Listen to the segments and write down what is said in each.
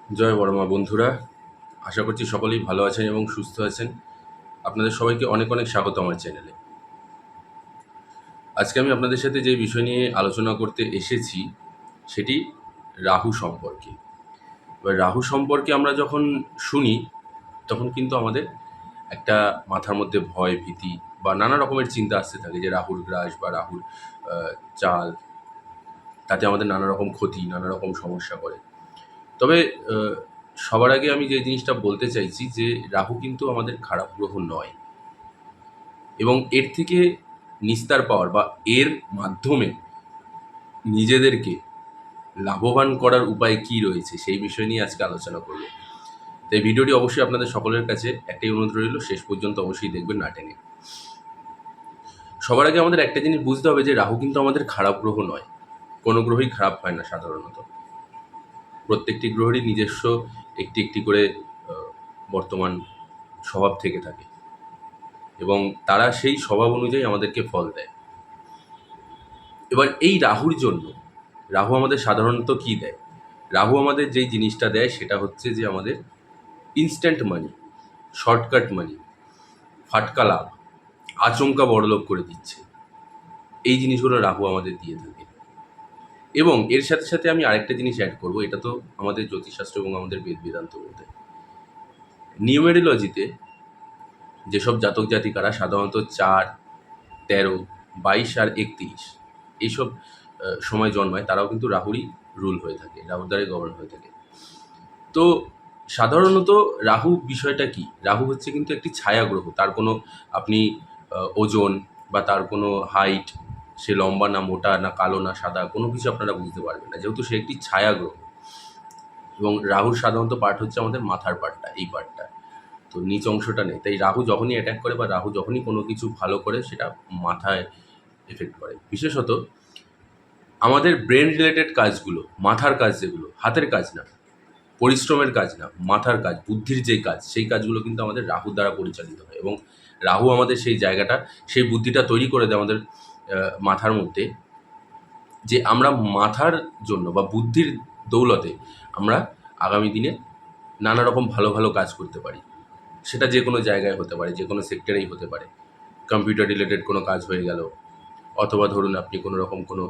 জয় বড়মা বন্ধুরা, আশা করছি সকলেই ভালো আছেন এবং সুস্থ আছেন। আপনাদের সবাইকে অনেক অনেক স্বাগত আমার চ্যানেলে। আজকে আমি আপনাদের সাথে যে বিষয় নিয়ে আলোচনা করতে এসেছি সেটি রাহু সম্পর্কে। এবার রাহু সম্পর্কে আমরা যখন শুনি তখন কিন্তু আমাদের একটা মাথার মধ্যে ভয়, ভীতি বা নানা রকমের চিন্তা আসতে থাকে যে রাহুর গ্রাস বা রাহুর চাল, তাতে আমাদের নানা রকম ক্ষতি, নানা রকম সমস্যা করে। তবে আহ, সবার আগে আমি যে জিনিসটা বলতে চাইছি যে রাহু কিন্তু আমাদের খারাপ গ্রহ নয়, এবং এর থেকে নিস্তার পাওয়ার বা এর মাধ্যমে নিজেদেরকে লাভবান করার উপায় কি রয়েছে সেই বিষয় নিয়ে আজকে আলোচনা করব। তাই ভিডিওটি অবশ্যই আপনাদের সকলের কাছে একটাই অনুরোধ রইল, শেষ পর্যন্ত অবশ্যই দেখবেন না টেনে। সবার আগে আমাদের একটা জিনিস বুঝতে হবে যে রাহু কিন্তু আমাদের খারাপ গ্রহ নয়। কোনো গ্রহই খারাপ হয় না সাধারণত। প্রত্যেকটি গ্রহেরই নিজস্ব একটি একটি করে বর্তমান স্বভাব থেকে থাকে, এবং তারা সেই স্বভাব অনুযায়ী আমাদেরকে ফল দেয়। এবার এই রাহুর জন্য রাহু আমাদের সাধারণত কি দেয়? রাহু আমাদের যেই জিনিসটা দেয় সেটা হচ্ছে যে আমাদের ইনস্ট্যান্ট মানি, শর্টকাট মানি, ফাটকা লাভ, আচমকা বড়লোক করে দিচ্ছে। এই জিনিসগুলো রাহু আমাদের দিয়ে থাকে। এবং এর সাথে সাথে আমি আরেকটা জিনিস অ্যাড করব, এটা তো আমাদের জ্যোতিষশাস্ত্র এবং আমাদের বেদ বেদান্ত বলতে, নিউমেরোলজিতে যেসব জাতক জাতিকারা সাধারণত 4, 13, 22 আর 31 এইসব সময় জন্মায়, তারাও কিন্তু রাহুরই রুল হয়ে থাকে, রাহুর দ্বারাই গভর্ন হয়ে থাকে। তো সাধারণত রাহু বিষয়টা কি? রাহু হচ্ছে কিন্তু একটি ছায়া গ্রহ। তার কোনো আপনি ওজন বা তার কোনো হাইট, সে লম্বা না মোটা না কালো না সাদা, কোনো কিছু আপনারা বুঝতে পারবেন না, যেহেতু সে একটি ছায়া গ্রহ। এবং রাহুর সাধারণত পার্ট হচ্ছে আমাদের মাথার পার্টটা, এই পার্টটা, তো নিচ অংশটা নেই। তাই রাহু যখনই অ্যাটাক করে বা রাহু যখনই কোনো কিছু ভালো করে সেটা মাথায় এফেক্ট করে। বিশেষত আমাদের ব্রেন রিলেটেড কাজগুলো, মাথার কাজ, যেগুলো হাতের কাজ না, পরিশ্রমের কাজ না, মাথার কাজ, বুদ্ধির যে কাজ, সেই কাজগুলো কিন্তু আমাদের রাহু দ্বারা পরিচালিত হয়। এবং রাহু আমাদের সেই জায়গাটা, সেই বুদ্ধিটা তৈরি করে দেয় আমাদের মাথার মধ্যে, যে আমরা মাথার জন্য বা বুদ্ধির দৌলতে আমরা আগামী দিনে নানা রকম ভালো ভালো কাজ করতে পারি। সেটা যে কোনো জায়গায় হতে পারে, যে কোনো সেক্টরেই হতে পারে। কম্পিউটার রিলেটেড কোনো কাজ হয়ে গেল, অথবা ধরুন আপনি কোনো রকম কোনো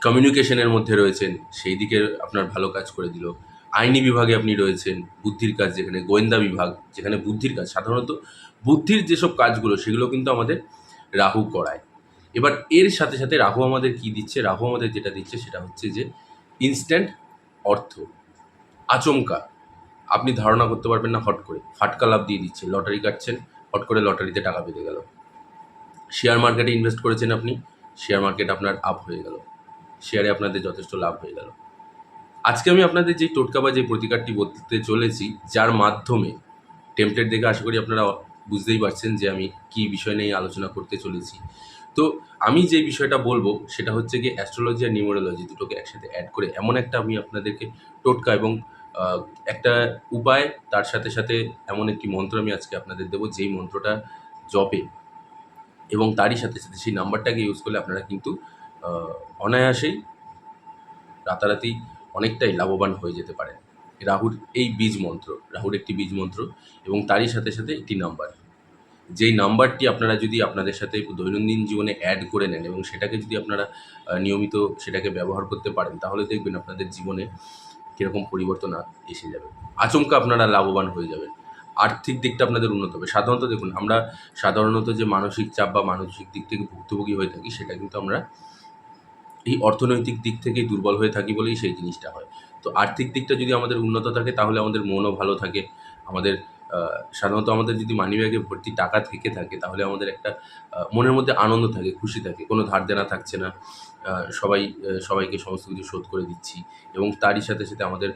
কমিউনিকেশনের মধ্যে রয়েছেন, সেই দিকে আপনার ভালো কাজ করে দিল। আইনি বিভাগে আপনি রয়েছেন, বুদ্ধির কাজ যেখানে, গোয়েন্দা বিভাগ যেখানে বুদ্ধির কাজ, সাধারণত বুদ্ধির যেসব কাজগুলো সেগুলো কিন্তু আমাদের রাহু করায়। এবার এর সাথে সাথে রাহু আমাদের কি দিচ্ছে? রাহু আমাদের যেটা দিচ্ছে সেটা হচ্ছে যে ইনস্ট্যান্ট অর্থ, আচমকা। আপনি ধারণা করতে পারবেন না, হট করে ফাটকা লাভ দিয়ে দিচ্ছে। লটারি কাটছেন, হট করে লটারিতে টাকা পেতে গেল। শেয়ার মার্কেটে ইনভেস্ট করেছেন আপনি, শেয়ার মার্কেট আপনার আপ হয়ে গেল, শেয়ারে আপনাদের যথেষ্ট লাভ হয়ে গেল। আজকে আমি আপনাদের যে টোটকা বা যে প্রতিকারটি বলতে চলেছি, যার মাধ্যমে টেমপ্লেট দেখে আশা করি আপনারা বুঝতেই পারছেন যে আমি কী বিষয় নিয়ে আলোচনা করতে চলেছি। তো আমি যে বিষয়টা বলবো সেটা হচ্ছে কি, অ্যাস্ট্রোলজি আর নিউমেরোলজি দুটোকে একসাথে অ্যাড করে এমন একটা আমি আপনাদেরকে টোটকা এবং একটা উপায়, তার সাথে সাথে এমন একটি মন্ত্র আমি আজকে আপনাদের দেবো, যেই মন্ত্রটা জপে এবং তারই সাথে সাথে সেই নাম্বারটাকে ইউজ করলে আপনারা কিন্তু অনায়াসেই রাতারাতি অনেকটাই লাভবান হয়ে যেতে পারেন। রাহুর এই বীজ মন্ত্র, রাহুর একটি বীজ মন্ত্র এবং তারই সাথে সাথে একটি নাম্বার, যেই নাম্বারটি আপনারা যদি আপনাদের সাথে দৈনন্দিন জীবনে অ্যাড করে নেন এবং সেটাকে যদি আপনারা নিয়মিত সেটাকে ব্যবহার করতে পারেন, তাহলে দেখবেন আপনাদের জীবনে কীরকম পরিবর্তন এসে যাবে। আচমকা আপনারা লাভবান হয়ে যাবেন। আর্থিক দিকটা আপনাদের উন্নত হবে। সাধারণত দেখুন, আমরা সাধারণত যে মানসিক চাপ বা মানসিক দিক থেকে ভুক্তভোগী হয়ে থাকি, সেটা কিন্তু আমরা এই অর্থনৈতিক দিক থেকেই দুর্বল হয়ে থাকি বলেই সেই জিনিসটা হয়। তো আর্থিক দিকটা যদি আমাদের উন্নত থাকে তাহলে আমাদের মনও ভালো থাকে। আমাদের সাধারণত আমাদের যদি মানিব্যাগে ভর্তি টাকা থেকে থাকে তাহলে আমাদের একটা মনের মধ্যে আনন্দ থাকে, খুশি থাকে। কোনো ধার দেনা থাকছে না। সবাইকে সমস্ত কিছু শোধ করে দিচ্ছি, এবং তারই সাথে সাথে আমাদের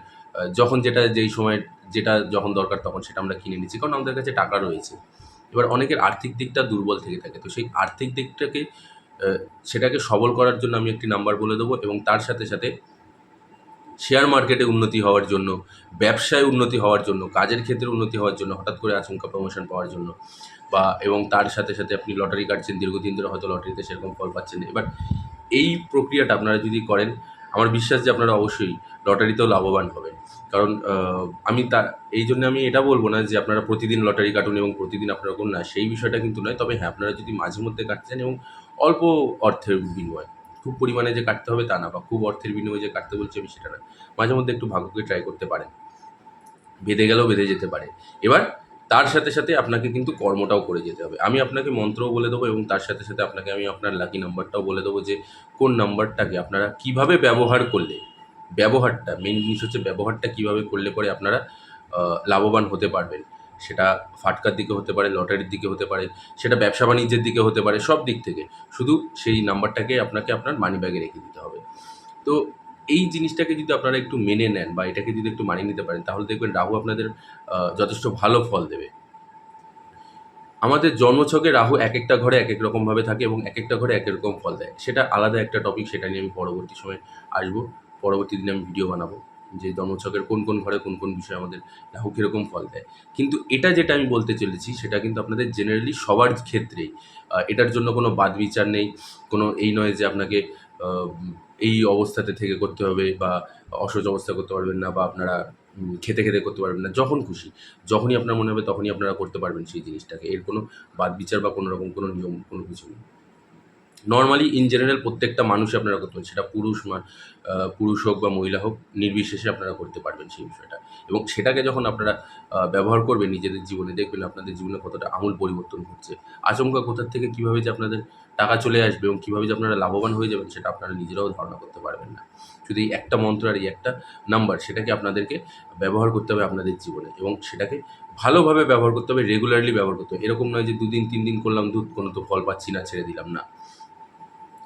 যখন যেটা যেই সময় যেটা যখন দরকার তখন সেটা আমরা কিনে নিচ্ছি, কারণ আমাদের কাছে টাকা রয়েছে। এবার অনেকের আর্থিক দিকটা দুর্বল থেকে থাকে। তো সেই আর্থিক দিকটাকে আহ, সেটাকে সবল করার জন্য আমি একটি নাম্বার বলে দেবো, এবং তার সাথে সাথে শেয়ার মার্কেটে উন্নতি হওয়ার জন্য, ব্যবসায় উন্নতি হওয়ার জন্য, কাজের ক্ষেত্রে উন্নতি হওয়ার জন্য, হঠাৎ করে আচমকা প্রমোশন পাওয়ার জন্য, বা এবং তার সাথে সাথে আপনি লটারি কাটছেন, দীর্ঘদিন ধরে হয়তো লটারিতে সেরকম ফল পাচ্ছেন না। এবার এই প্রক্রিয়াটা আপনারা যদি করেন, আমার বিশ্বাস যে আপনারা অবশ্যই লটারিতেও লাভবান হবেন। কারণ আমি এই জন্য আমি এটা বলবো না যে আপনারা প্রতিদিন লটারি কাটুন এবং প্রতিদিন আপনারা করুন না, সেই বিষয়টা কিন্তু নয়। তবে হ্যাঁ, আপনারা যদি মাঝে মধ্যে কাটতে চান এবং অল্প অর্থের বিনিময়ে, খুব পরিমাণে যে কাটতে হবে তা না, বা খুব অর্থের বিনিময়ে যে কাটতে বলছি আমি সেটা না। মাঝে মধ্যে একটু ভাগ্যকে ট্রাই করতে পারেন। বেঁধে গেলেও বেঁধে যেতে পারে। এবার তার সাথে, সাথে আপনাকে কিন্তু কর্মটাও করে যেতে হবে। আমি আপনাকে মন্ত্রও বলে দেবো এবং তার সাথে, সাথে আপনাকে আমি আপনার লাকি নাম্বারটাও বলে দেবো যে কোন নাম্বারটাকে আপনারা কীভাবে ব্যবহার করলে, ব্যবহারটা মেইন জিনিস হচ্ছে ব্যবহারটা কীভাবে করলে পরে আপনারা লাভবান হতে পারবেন। সেটা ফাটকার দিকে হতে পারে, লটারির দিকে হতে পারে, সেটা ব্যবসা বাণিজ্যের দিকে হতে পারে, সব দিক থেকে। শুধু সেই নাম্বারটাকে আপনাকে আপনার মানি ব্যাগে রেখে দিতে হবে। তো এই জিনিসটাকে যদি আপনারা একটু মেনে নেন বা এটাকে যদি একটু মানিয়ে নিতে পারেন, তাহলে দেখবেন রাহু আপনাদের যথেষ্ট ভালো ফল দেবে। আমাদের জন্মছকে রাহু একেকটা ঘরে একেক রকমভাবে থাকে এবং একেকটা ঘরে একেক রকম ফল দেয়। সেটা আলাদা একটা টপিক, সেটা নিয়ে আমি পরবর্তী সময়ে আসবো। পরবর্তী দিনে আমি ভিডিও বানাবো যে জন্মছকের কোন, কোন ঘরে কোন, কোন বিষয়ে আমাদের রাহু কীরকম ফল দেয়। কিন্তু এটা যেটা আমি বলতে চলেছি সেটা কিন্তু আপনাদের জেনারেলি সবার ক্ষেত্রেই। এটার জন্য কোনো বাদ-বিচার নেই। কোনো এই নয় যে আপনাকে আ এই অবস্থাতে থেকে করতে হবে বা অসহজ অবস্থায় করতে পারবেন না, বা আপনারা খেতে, খেতে করতে পারবেন না। যখন খুশি, যখনই আপনার মনে হবে তখনই আপনারা করতে পারবেন সেই জিনিসটাকে। এর কোনো বাদ-বিচার বা কোনো রকম কোনো নিয়ম কোনো কিছু নেই। নরমালি ইন জেনারেল প্রত্যেকটা মানুষই আপনারা করতে পারেন। সেটা পুরুষ হোক বা মহিলা হোক, নির্বিশেষে আপনারা করতে পারবেন সেই বিষয়টা। এবং সেটাকে যখন আপনারা ব্যবহার করবেন নিজেদের জীবনে, দেখবেন আপনাদের জীবনে কতটা আমূল পরিবর্তন ঘটছে। আচমকা কোথার থেকে কীভাবে যে আপনাদের টাকা চলে আসবে এবং কীভাবে যে আপনারা লাভবান হয়ে যাবেন, সেটা আপনারা নিজেরাও ধারণা করতে পারবেন না। শুধু এই একটা মন্ত্র আর এই একটা নাম্বার, সেটাকে আপনাদেরকে ব্যবহার করতে হবে আপনাদের জীবনে এবং সেটাকে ভালোভাবে ব্যবহার করতে হবে, রেগুলারলি ব্যবহার করতে হবে। এরকম নয় যে ২ দিন ৩ দিন করলাম, ধুত কোনো তো ফল পাচ্ছি না, ছেড়ে দিলাম। না।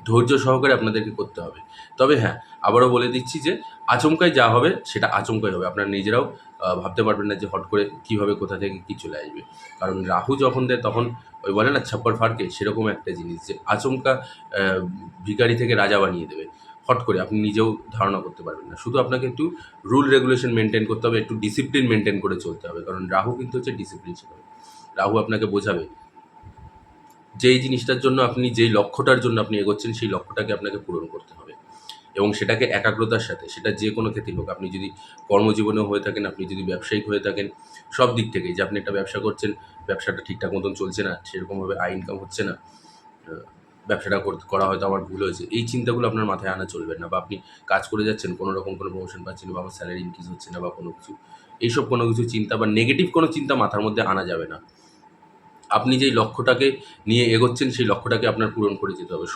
ধৈর্য সহকারে আপনাদেরকে করতে হবে। তবে হ্যাঁ, আবারও বলে দিচ্ছি যে আচমকাই যা হবে সেটা আচমকাই হবে। আপনারা নিজেরাও ভাবতে পারবেন না যে হট করে কীভাবে কোথা থেকে কী চলে আসবে। কারণ রাহু যখন দেয় তখন ওই বলে না ছাপ্পর ফাড়কে, সেরকম একটা জিনিস যে আচমকা অ্যা ভিখারি থেকে রাজা বানিয়ে দেবে। হট করে আপনি নিজেও ধারণা করতে পারবেন না। শুধু আপনাকে একটু রুল রেগুলেশন মেইনটেইন করতে হবে, একটু ডিসিপ্লিন মেইনটেইন করে চলতে হবে। কারণ রাহু কিন্তু হচ্ছে ডিসিপ্লিন শিখাবে। রাহু আপনাকে বোঝাবে যেই জিনিসটার জন্য আপনি, যেই লক্ষ্যটার জন্য আপনি এগোচ্ছেন, সেই লক্ষ্যটাকে আপনাকে পূরণ করতে হবে এবং সেটাকে একাগ্রতার সাথে, সেটা যে কোনো ক্ষেত্রেই হোক। আপনি যদি কর্মজীবনেও হয়ে থাকেন, আপনি যদি ব্যবসায়িক হয়ে থাকেন, সব দিক থেকেই যে আপনি একটা ব্যবসা করছেন, ব্যবসাটা ঠিকঠাক মতন চলছে না, সেরকমভাবে আয় ইনকাম হচ্ছে না, আ ব্যবসাটা করা হয়তো আমার ভুল হয়েছে। এই চিন্তাগুলো আপনার মাথায় আনা চলবে না, বা আপনি কাজ করে যাচ্ছেন, কোনো রকম কোনো প্রমোশন পাচ্ছেন না, বা আমার স্যালারি ইনক্রিজ হচ্ছে না, বা কোনো কিছু, এইসব কোনো কিছু চিন্তা বা নেগেটিভ কোনো চিন্তা মাথার মধ্যে আনা যাবে না। আপনি যেই লক্ষ্যটাকে নিয়ে এগোচ্ছেন, সেই লক্ষ্যটাকে আপনার পূরণ করে যেতে হবে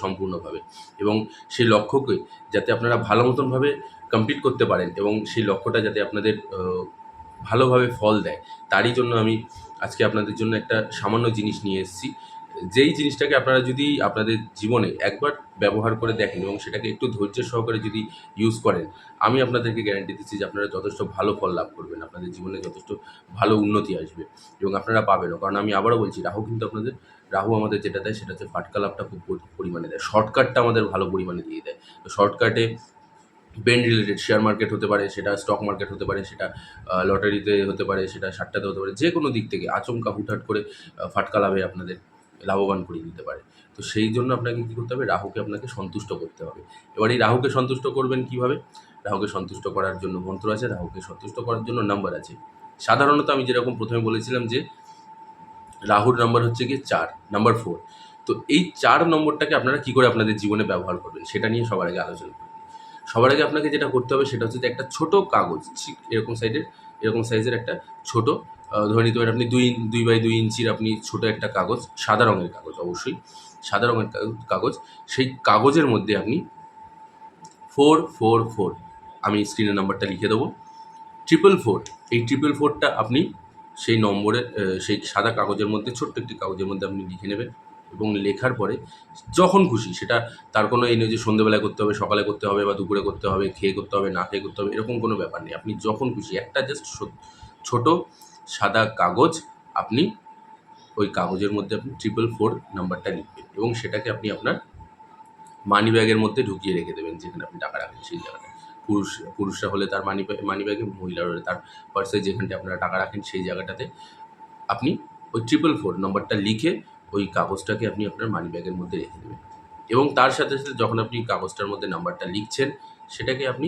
সম্পূর্ণভাবে এবং সেই লক্ষ্যকে যাতে আপনারা ভালো মতনভাবে কমপ্লিট করতে পারেন এবং সেই লক্ষ্যটা যাতে আপনাদের ভালোভাবে ফল দেয়, তারই জন্য আমি আজকে আপনাদের জন্য একটা সামান্য জিনিস নিয়ে এসেছি। যেই জিনিসটাকে আপনারা যদি আপনাদের জীবনে একবার ব্যবহার করে দেখেন এবং সেটাকে একটু ধৈর্য সহকারে যদি ইউজ করেন, আমি আপনাদেরকে গ্যারান্টি দিচ্ছি যে আপনারা যথেষ্ট ভালো ফল লাভ করবেন। আপনাদের জীবনে যথেষ্ট ভালো উন্নতি আসবে এবং আপনারা পাবেনও। কারণ আমি আবারও বলছি, রাহু আমাদের যেটা দেয় সেটা হচ্ছে ফাটকা লাভটা খুব পরিমাণে দেয়। শর্টকাটটা আমাদের ভালো পরিমাণে দিয়ে দেয়। তো শর্টকাটে ব্রেন রিলেটেড শেয়ার মার্কেট হতে পারে, সেটা স্টক মার্কেট হতে পারে, সেটা লটারিতে হতে পারে, সেটা সাট্টাতে হতে পারে। যেকোনো দিক থেকে আচমকা হুটহাট করে ফাটকা লাভে আপনাদের লাভবান করিয়ে দিতে পারে। তো সেই জন্য আপনাকে কী করতে হবে? রাহুকে আপনাকে সন্তুষ্ট করতে হবে। এবার এই রাহুকে সন্তুষ্ট করবেন কীভাবে? রাহুকে সন্তুষ্ট করার জন্য মন্ত্র আছে, রাহুকে সন্তুষ্ট করার জন্য নাম্বার আছে। সাধারণত আমি যেরকম ১ম এ বলেছিলাম যে রাহুর নাম্বার হচ্ছে গিয়ে ৪, নাম্বার 4। তো এই ৪ নম্বরটাকে আপনারা কী করে আপনাদের জীবনে ব্যবহার করবেন, সেটা নিয়ে সবার আগে আলোচনা করি। সবার আগে আপনাকে যেটা করতে হবে সেটা হচ্ছে যে একটা ছোট কাগজ, ঠিক এরকম সাইজের একটা ছোট, ধরে নিতে পারেন আপনি ২ বাই ২ ইঞ্চির আপনি ছোট একটা কাগজ, সাদা রঙের কাগজ অবশ্যই, সাদা রঙের কাগজ। সেই কাগজের মধ্যে আপনি 444, আমি স্ক্রিনে নাম্বারটা লিখে দেবো, 444, এই 444টা আপনি সেই নম্বরের সেই সাদা কাগজের মধ্যে, ছোট্ট একটি কাগজের মধ্যে আপনি লিখে নেবেন এবং লেখার পরে যখন খুশি, সেটা তার কোনো এই নয় যে সন্ধ্যেবেলায় করতে হবে, সকালে করতে হবে, বা দুপুরে করতে হবে, খেয়ে করতে হবে, না খেয়ে করতে হবে, এরকম কোনো ব্যাপার নেই। আপনি যখন খুশি একটা জাস্ট ছোট সাদা কাগজ, আপনি ওই কাগজের মধ্যে আপনি 444 নাম্বারটা লিখবেন এবং সেটাকে আপনি আপনার মানি ব্যাগের মধ্যে ঢুকিয়ে রেখে দেবেন, যেখানে আপনি টাকা রাখেন সেই জায়গাটায়। পুরুষরা হলে তার মানি ব্যাগে, মহিলারা হলে তার পার্সে, যেখানটায় আপনারা টাকা রাখেন সেই জায়গাটাতে আপনি ওই 444 নম্বরটা লিখে ওই কাগজটাকে আপনি আপনার মানি ব্যাগের মধ্যে রেখে দেবেন এবং তার সাথে, সাথে যখন আপনি কাগজটার মধ্যে নাম্বারটা লিখছেন, সেটাকে আপনি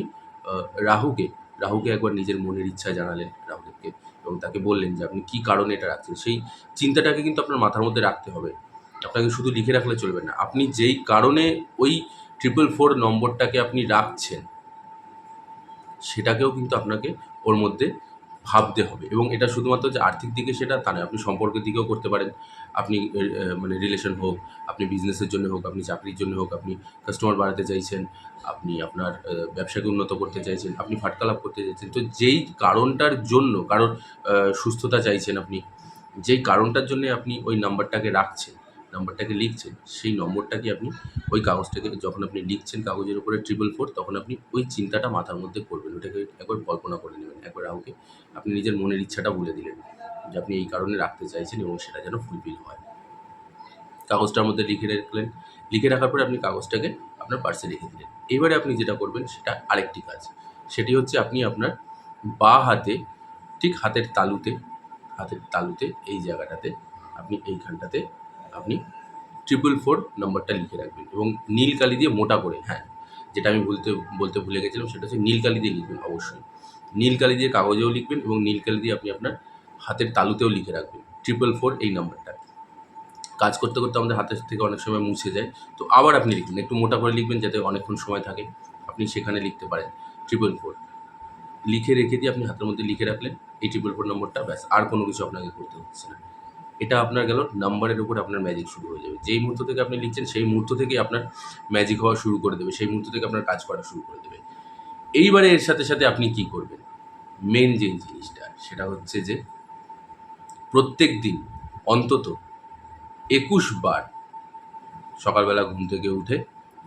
রাহুকে রাহুকে একবার নিজের মনের ইচ্ছা জানালেন রাহুদেবকে, এবং তাকে বললেন যে আপনি কী কারণে এটা রাখছেন। সেই চিন্তাটাকে কিন্তু আপনার মাথার মধ্যে রাখতে হবে। আপনাকে শুধু লিখে রাখলে চলবে না। আপনি যেই কারণে ওই 444 নম্বরটাকে আপনি রাখছেন, সেটাকেও কিন্তু আপনাকে ওর মধ্যে ভাবতে হবে। এবং এটা শুধুমাত্র যে আর্থিক দিকে সেটা তা নয়, আপনি সম্পর্কের দিকেও করতে পারেন। আপনি মানে রিলেশন হোক, আপনি বিজনেসের জন্য হোক, আপনি চাকরির জন্য হোক, আপনি কাস্টমার বাড়াতে চাইছেন, আপনি আপনার ব্যবসাকে উন্নত করতে চাইছেন, আপনি ফাটকা লাভ করতে চাইছেন। তো যেই কারণটার জন্য কারোর সুস্থতা চাইছেন আপনি, যেই কারণটার জন্যে আপনি ওই নাম্বারটাকে রাখছেন, নাম্বারটাকে লিখছেন, সেই নম্বরটাকে আপনি ওই কাগজটাকে যখন আপনি লিখছেন কাগজের উপরে 444, তখন আপনি ওই চিন্তাটা মাথার মধ্যে করবেন। ওটাকে একবার কল্পনা করে নেবেন। একবার রাহুকে আপনি নিজের মনের ইচ্ছাটা বলে দিলেন যে আপনি এই কারণে রাখতে চাইছেন এবং সেটা যেন ফুলফিল হয়। কাগজটার মধ্যে লিখে রাখলেন। লিখে রাখার পরে আপনি কাগজটাকে আপনার পার্সে রেখে দিলেন। এবারে আপনি যেটা করবেন সেটা আরেকটি কাজ। সেটি হচ্ছে আপনি আপনার বাঁ হাতে, ঠিক হাতের তালুতে এই জায়গাটাতে, আপনি এইখানটাতে আপনি 444 নম্বরটা লিখে রাখবেন এবং নীল কালি দিয়ে মোটা করে, হ্যাঁ, যেটা আমি বলতে ভুলে গেছিলাম সেটা হচ্ছে নীল কালি দিয়ে লিখবেন অবশ্যই। নীল কালি দিয়ে কাগজেও লিখবেন এবং নীল কালি দিয়ে আপনি আপনার হাতের তালুতেও লিখে রাখবেন 444 এই নাম্বারটা। কাজ করতে করতে আমাদের হাতের থেকে অনেক সময় মুছে যায়, তো আবার আপনি লিখবেন, একটু মোটা করে লিখবেন যাতে অনেকক্ষণ সময় থাকে। আপনি সেখানে লিখতে পারেন 444, লিখে রেখে দিয়ে আপনি হাতের মধ্যে লিখে রাখলেন এই 444 নম্বরটা, ব্যাস, আর কোনো কিছু আপনাকে করতে হচ্ছে না। এটা আপনার গেল নাম্বারের উপর আপনার ম্যাজিক শুরু হয়ে যাবে। যেই মুহূর্ত থেকে আপনি লিখছেন সেই মুহূর্ত থেকেই আপনার ম্যাজিক হওয়া শুরু করে দেবে, সেই মুহূর্ত থেকে আপনার কাজ করা শুরু করে দেবে। এইবারে এর সাথে সাথে আপনি কি করবেন, মেন যে জিনিসটা সেটা হচ্ছে যে প্রত্যেক দিন অন্তত 21 বার সকালবেলা ঘুম থেকে উঠে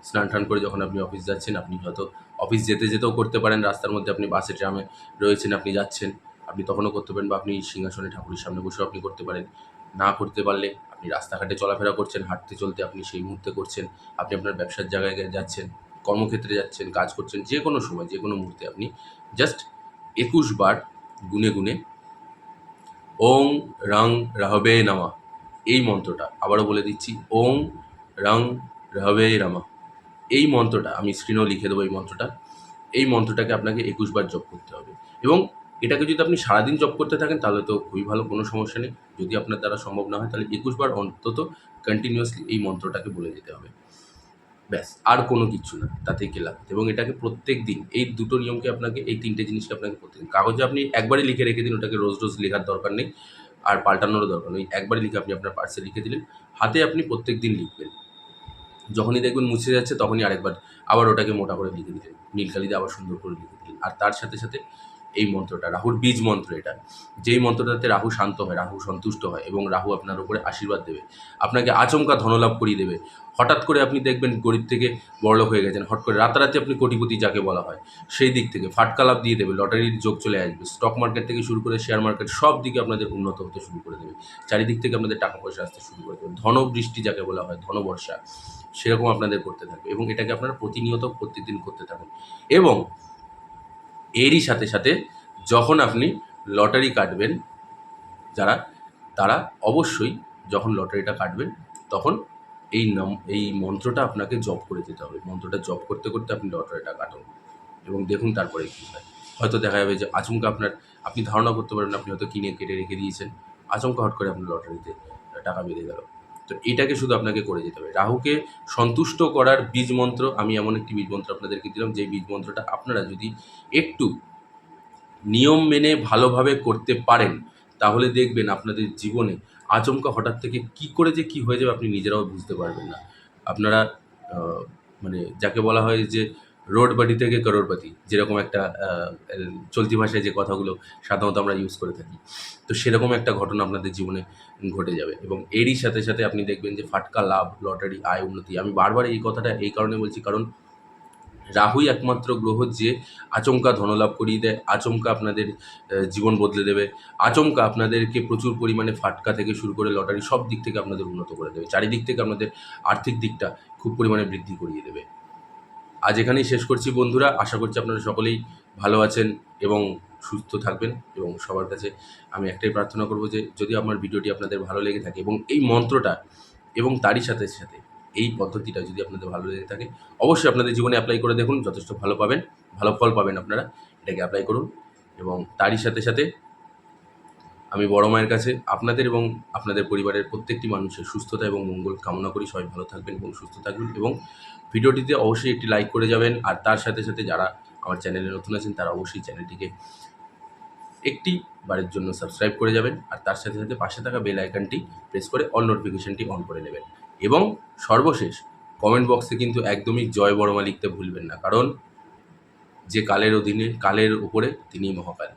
স্নান টান করে যখন আপনি অফিস যাচ্ছেন, আপনি হয়তো অফিস যেতে যেতেও করতে পারেন, রাস্তার মধ্যে আপনি বাসে ট্রামে রয়েছেন, আপনি যাচ্ছেন, আপনি তখনও করতে পারেন, বা আপনি সিংহাসনে ঠাকুরের সামনে বসেও আপনি করতে পারেন। না করতে পারলে আপনি রাস্তাঘাটে চলাফেরা করছেন, হাঁটতে চলতে আপনি সেই মুহূর্তে করছেন, আপনি আপনার ব্যবসার জায়গায় যাচ্ছেন, কর্মক্ষেত্রে যাচ্ছেন, কাজ করছেন, যে কোনো সময় যে কোনো মুহূর্তে আপনি জাস্ট 21 বার গুনে গুনে ওং রং রহবে নমঃ এই মন্ত্রটা, আবারও বলে দিচ্ছি, ওং রং রহবে নমঃ এই মন্ত্রটা, আমি স্ক্রিনেও লিখে দেবো এই মন্ত্রটা। এই মন্ত্রটাকে আপনাকে 21 বার জপ করতে হবে এবং এটাকে যদি আপনি সারাদিন জপ করতে থাকেন তাহলে তো খুবই ভালো, কোনো সমস্যা নেই। যদি আপনার দ্বারা সম্ভব না হয় তাহলে 21 বার অন্তত কন্টিনিউয়াসলি এই মন্ত্রটাকে বলে যেতে হবে। ব্যাস, আর কোনো কিচ্ছু না, তাতেই কি লাভ। এবং এটাকে প্রত্যেক দিন এই দুটো নিয়মকে আপনাকে, এই তিনটে জিনিসকে আপনাকে প্রত্যেকদিন কাগজে আপনি একবারই লিখে রেখে দিন, ওটাকে রোজ রোজ লেখার দরকার নেই আর পাল্টানোরও দরকার নেই। একবারই লিখে আপনি আপনার পার্সে লিখে দিলেন, হাতে আপনি প্রত্যেক দিন লিখবেন, যখনই দেখবেন মুছে যাচ্ছে তখনই আরেকবার আবার ওটাকে মোটা করে লিখে দিলেন, নীল কালি দিয়ে আবার সুন্দর করে লিখে দিলেন। আর তার সাথে সাথে এই মন্ত্রটা, রাহুর বীজ মন্ত্র এটা, যেই মন্ত্রটাতে রাহু শান্ত হয়, রাহু সন্তুষ্ট হয় এবং রাহু আপনার উপরে আশীর্বাদ দেবে, আপনাকে আচমকা ধনলাভ করিয়ে দেবে। হঠাৎ করে আপনি দেখবেন গরিব থেকে বড়লোক হয়ে গেছেন, হট করে রাতারাতি আপনি কোটিপতি যাকে বলা হয়, সেই দিক থেকে ফাটকা লাভ দিয়ে দেবে, লটারির যোগ চলে আসবে, স্টক মার্কেট থেকে শুরু করে শেয়ার মার্কেট সব দিকে আপনাদের উন্নত হতে শুরু করে দেবে, চারিদিক থেকে আপনাদের টাকা পয়সা আসতে শুরু করে দেবে, ধনবৃষ্টি যাকে বলা হয়, ধনবর্ষা সেরকম আপনাদের করতে থাকবে। এবং এটাকে আপনারা প্রতিনিয়ত প্রতিদিন করতে থাকুন। এবং এরই সাথে সাথে যখন আপনি লটারি কাটবেন, যারা তারা অবশ্যই যখন লটারিটা কাটবেন তখন এই মন্ত্রটা আপনাকে জপ করে যেতে হবে। মন্ত্রটা জপ করতে করতে আপনি লটারিটা কাটুন এবং দেখুন তারপরে কী হয়। হয়তো দেখা যাবে যে আচমকা আপনি ধারণা করতে পারবেন আপনি হয়তো কিনে কেটে রেখে দিয়েছেন, আচমকা হট করে আপনার লটারিতে টাকা বেড়ে গেল। তো এটাকে শুধু আপনাকে করে যেতে হবে। রাহুকে সন্তুষ্ট করার বীজ মন্ত্র, আমি এমন একটি বীজ মন্ত্র আপনাদেরকে দিলাম, যেই বীজ মন্ত্রটা আপনারা যদি একটু নিয়ম মেনে ভালোভাবে করতে পারেন তাহলে দেখবেন আপনাদের জীবনে আচমকা হঠাৎ থেকে কী করে যে কী হয়ে যাবে আপনি নিজেরাও বুঝতে পারবেন না। আপনারা মানে যাকে বলা হয় যে রোডবাটি থেকে করোড়পতি, যেরকম একটা চলতি ভাষায় যে কথাগুলো সাধারণত আমরা ইউজ করে থাকি, তো সেরকম একটা ঘটনা আপনাদের জীবনে ঘটে যাবে। এবং এরই সাথে সাথে আপনি দেখবেন যে ফাটকা লাভ, লটারি, আয়, উন্নতি। আমি বারবার এই কথাটা এই কারণে বলছি, কারণ রাহুই একমাত্র গ্রহ যে আচমকা ধনলাভ করিয়ে দেয়, আচমকা আপনাদের জীবন বদলে দেবে, আচমকা আপনাদেরকে প্রচুর পরিমাণে ফাটকা থেকে শুরু করে লটারি সব দিক থেকে আপনাদের উন্নত করে দেবে, চারিদিক থেকে আপনাদের আর্থিক দিকটা খুব পরিমাণে বৃদ্ধি করিয়ে দেবে। আজ এখানেই শেষ করছি বন্ধুরা, আশা করছি আপনারা সকলেই ভালো আছেন এবং সুস্থ থাকবেন। এবং সবার কাছে আমি একটাই প্রার্থনা করব যে যদি আমার ভিডিওটি আপনাদের ভালো লেগে থাকে এবং এই মন্ত্রটা এবং তারই সাথে সাথে এই পদ্ধতিটা যদি আপনাদের ভালো লেগে থাকে অবশ্যই আপনাদের জীবনে অ্যাপ্লাই করে দেখুন, যথেষ্ট ভালো পাবেন, ভালো ফল পাবেন আপনারা। এটাকে অ্যাপ্লাই করুন এবং তারই সাথে সাথে আমি বড় মায়ের কাছে আপনাদের এবং আপনাদের পরিবারের প্রত্যেকটি মানুষের সুস্থতা এবং মঙ্গল কামনা করি। সবাই ভালো থাকবেন এবং সুস্থ থাকবেন এবং ভিডিওটিতে অবশ্যই একটি লাইক করে যাবেন। আর তার সাথে সাথে যারা আমার চ্যানেলে নতুন আছেন তারা অবশ্যই চ্যানেলটিকে একটি বারের জন্য সাবস্ক্রাইব করে যাবেন। আর তার সাথে সাথে পাশে থাকা বেল আইকনটি প্রেস করে অল নোটিফিকেশনটি অন করে নেবেন। এবং সর্বশেষ কমেন্ট বক্সে কিন্তু একদমই জয় বড়মা লিখতে ভুলবেন না, কারণ যে কালের অধীনে, কালের উপরে তিনিই মহাকাল,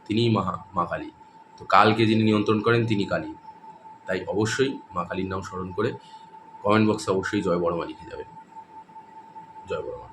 তিনিই মা কালী। তো কালকে যিনি নিয়ন্ত্রণ করেন তিনি কালী। তাই অবশ্যই মা কালীর নাম স্মরণ করে কমেন্ট বক্সে অবশ্যই জয় বড়মা লিখে যাবেন। জয় বড়মা।